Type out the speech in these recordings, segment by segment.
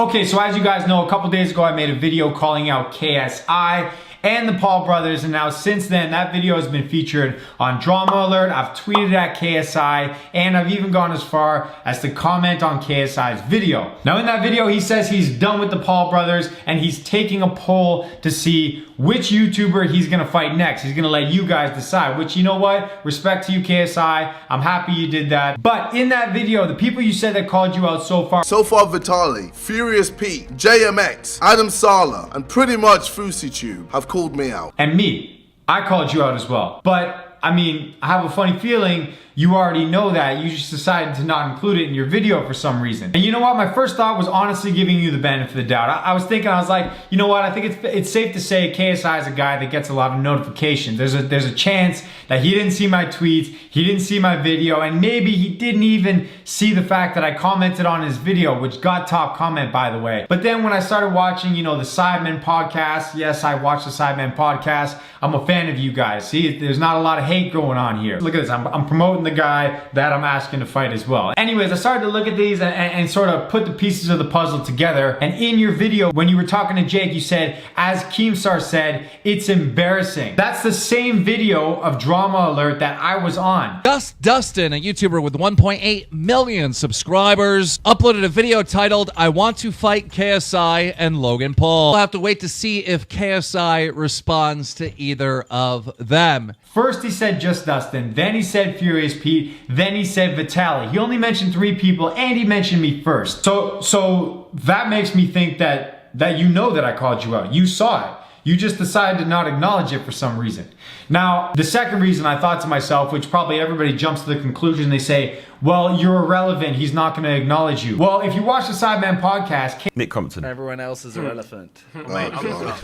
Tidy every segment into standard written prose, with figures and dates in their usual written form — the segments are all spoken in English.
Okay, so as you guys know, a couple days ago I made a video calling out KSI and the Paul brothers, and now since then that video has been featured on Drama Alert. I've tweeted at KSI, and I've even gone as far as to comment on KSI's video. Now in that video he says he's done with the Paul brothers and he's taking a poll to see which YouTuber he's gonna fight next. He's gonna let you guys decide, which, you know what, respect to you KSI, I'm happy you did that. But in that video, the people you said that called you out so far Vitali, Furious Pete, JMX, Adam Sala, and pretty much FouseyTube have called me out. And me, I called you out as well. But I mean, I have a funny feeling you already know that. You just decided to not include it in your video for some reason. And you know what? My first thought was honestly giving you the benefit of the doubt. I was thinking, I was like, you know what? I think it's safe to say KSI is a guy that gets a lot of notifications. There's a chance that he didn't see my tweets, he didn't see my video, and maybe he didn't even see the fact that I commented on his video, which got top comment, by the way. But then when I started watching, you know, the Sidemen podcast, yes, I watched the Sidemen podcast. I'm a fan of you guys. See, there's not a lot of hate going on here. Look at this, I'm promoting the guy that I'm asking to fight as well. Anyways, I started to look at these and sort of put the pieces of the puzzle together. And in your video, when you were talking to Jake, you said, as Keemstar said, it's embarrassing. That's the same video of Drama Alert that I was on. JustDustin, a YouTuber with 1.8 million subscribers, uploaded a video titled, I want to fight KSI and Logan Paul. We'll have to wait to see if KSI responds to either of them. First he said JustDustin, then he said Furious Pete, then he said Vitali. He only mentioned 3 people and he mentioned me first. So that makes me think that you know that I called you out. You saw it. You just decided to not acknowledge it for some reason. Now, the second reason I thought to myself, which probably everybody jumps to the conclusion, they say, well, you're irrelevant, he's not going to acknowledge you. Well, if you watch the Sidemen podcast, Mick Compton. Everyone else is irrelevant. Oh, God.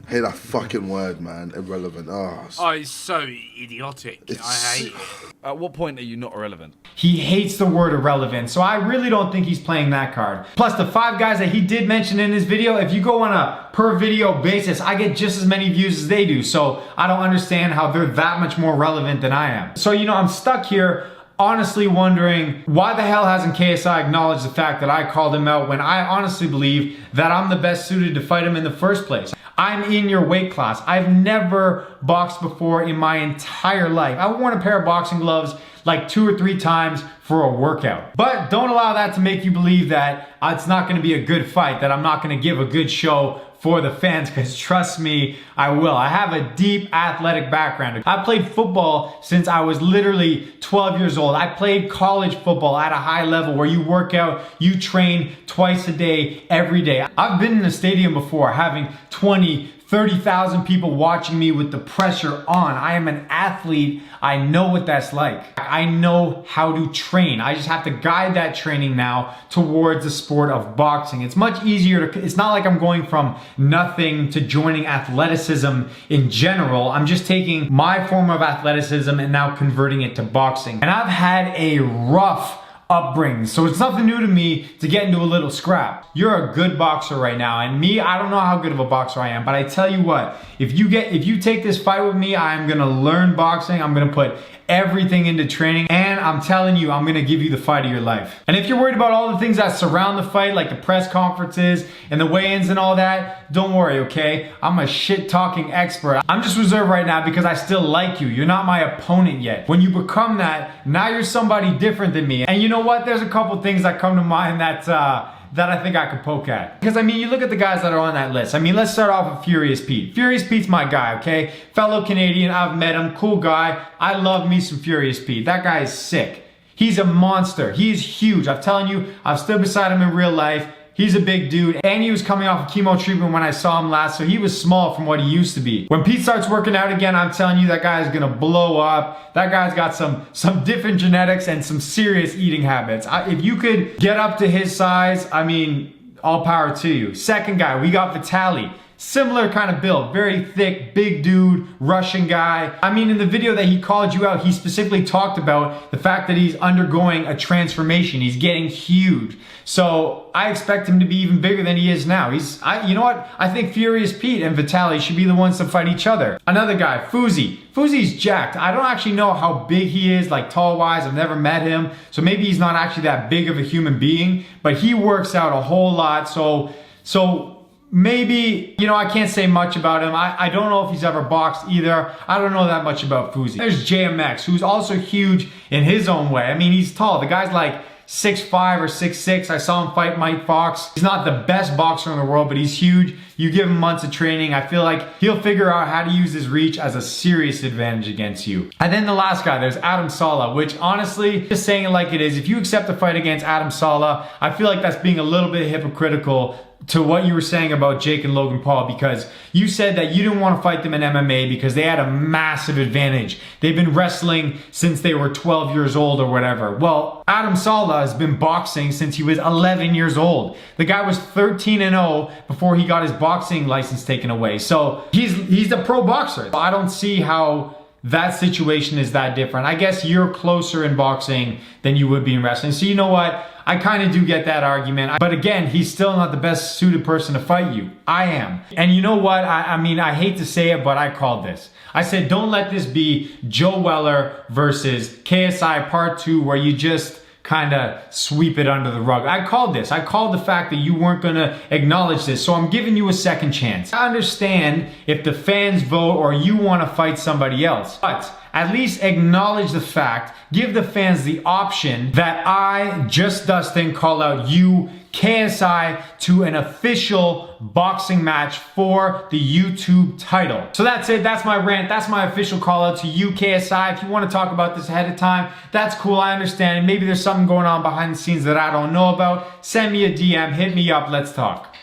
Hate that fucking word, man. Irrelevant. Oh, it's so idiotic. I hate it. At what point are you not irrelevant? he hates the word irrelevant, so I really don't think he's playing that card. Plus, the 5 guys that he did mention in his video, if you go on a per video basis, I get just as many views as they do, so I don't understand how they're that much more relevant than I am. So, you know, I'm stuck here honestly wondering why the hell hasn't KSI acknowledged the fact that I called him out when I honestly believe that I'm the best suited to fight him in the first place. I'm in your weight class. I've never boxed before in my entire life. I've worn a pair of boxing gloves like 2 or 3 times for a workout. But don't allow that to make you believe that it's not gonna be a good fight, that I'm not gonna give a good show for the fans, because trust me, I will. I have a deep athletic background. I played football since I was literally 12 years old. I played college football at a high level where you work out, you train twice a day, every day. I've been in a stadium before having 20, 30,000 people watching me with the pressure on. I am an athlete. I know what that's like. I know how to train. I just have to guide that training now towards the sport of boxing. It's much easier to, it's not like I'm going from nothing to joining athleticism in general. I'm just taking my form of athleticism and now converting it to boxing. And I've had a rough upbringing, so it's nothing new to me to get into a little scrap. You're a good boxer right now, and me, I don't know how good of a boxer I am, but I tell you what, if you take this fight with me, I'm gonna learn boxing, I'm gonna put everything into training, and I'm telling you, I'm gonna give you the fight of your life. And if you're worried about all the things that surround the fight, like the press conferences and the weigh-ins and all that, don't worry, okay? I'm a shit-talking expert. I'm just reserved right now because I still like you. You're not my opponent yet. When you become that, now you're somebody different than me. And you know what? There's a couple things that come to mind that I think I could poke at. Because I mean, you look at the guys that are on that list. I mean, let's start off with Furious Pete. Furious Pete's my guy, okay? Fellow Canadian, I've met him, cool guy. I love me some Furious Pete. That guy is sick. He's a monster. He's huge. I'm telling you, I've stood beside him in real life. He's a big dude, and he was coming off of chemo treatment when I saw him last, so he was small from what he used to be. When Pete starts working out again, I'm telling you, that guy is gonna blow up. That guy's got some different genetics and some serious eating habits. If you could get up to his size, I mean, all power to you. Second guy, we got Vitali. similar kind of build, very thick, big dude, Russian guy. I mean, in the video that he called you out, he specifically talked about the fact that he's undergoing a transformation. He's getting huge. So I expect him to be even bigger than he is now. You know what? I think Furious Pete and Vitaly should be the ones to fight each other. Another guy, Fuzi. Fuzi's jacked. I don't actually know how big he is, like tall-wise. I've never met him. So maybe he's not actually that big of a human being, but he works out a whole lot. So maybe, you know, I can't say much about him. I don't know if he's ever boxed either. I don't know that much about Fuzi. There's JMX, who's also huge in his own way. I mean, he's tall. The guy's like 6'5" or 6'6". I saw him fight Mike Fox. He's not the best boxer in the world, but he's huge. You give him months of training, I feel like he'll figure out how to use his reach as a serious advantage against you. And then the last guy, there's Adam Sala, which honestly, just saying it like it is, if you accept a fight against Adam Sala, I feel like that's being a little bit hypocritical to what you were saying about Jake and Logan Paul, because you said that you didn't want to fight them in MMA because they had a massive advantage. They've been wrestling since they were 12 years old or whatever. Well, Adam Sala has been boxing since he was 11 years old. The guy was 13-0 before he got his boxing license taken away. So he's a pro boxer. I don't see how that situation is that different. I guess you're closer in boxing than you would be in wrestling. So you know what? I kind of do get that argument. But again, he's still not the best suited person to fight you. I am. And you know what? I mean, I hate to say it, but I called this. I said, don't let this be Joe Weller versus KSI Part 2 where you just kind of sweep it under the rug. I called this. I called the fact that you weren't going to acknowledge this. So I'm giving you a second chance. I understand if the fans vote or you want to fight somebody else, but at least acknowledge the fact, give the fans the option that I, JustDustin, call out you, KSI, to an official boxing match for the YouTube title. So that's it. That's my rant. That's my official call out to you, KSI. If you want to talk about this ahead of time, that's cool. I understand. And maybe there's something going on behind the scenes that I don't know about. Send me a DM. Hit me up. Let's talk.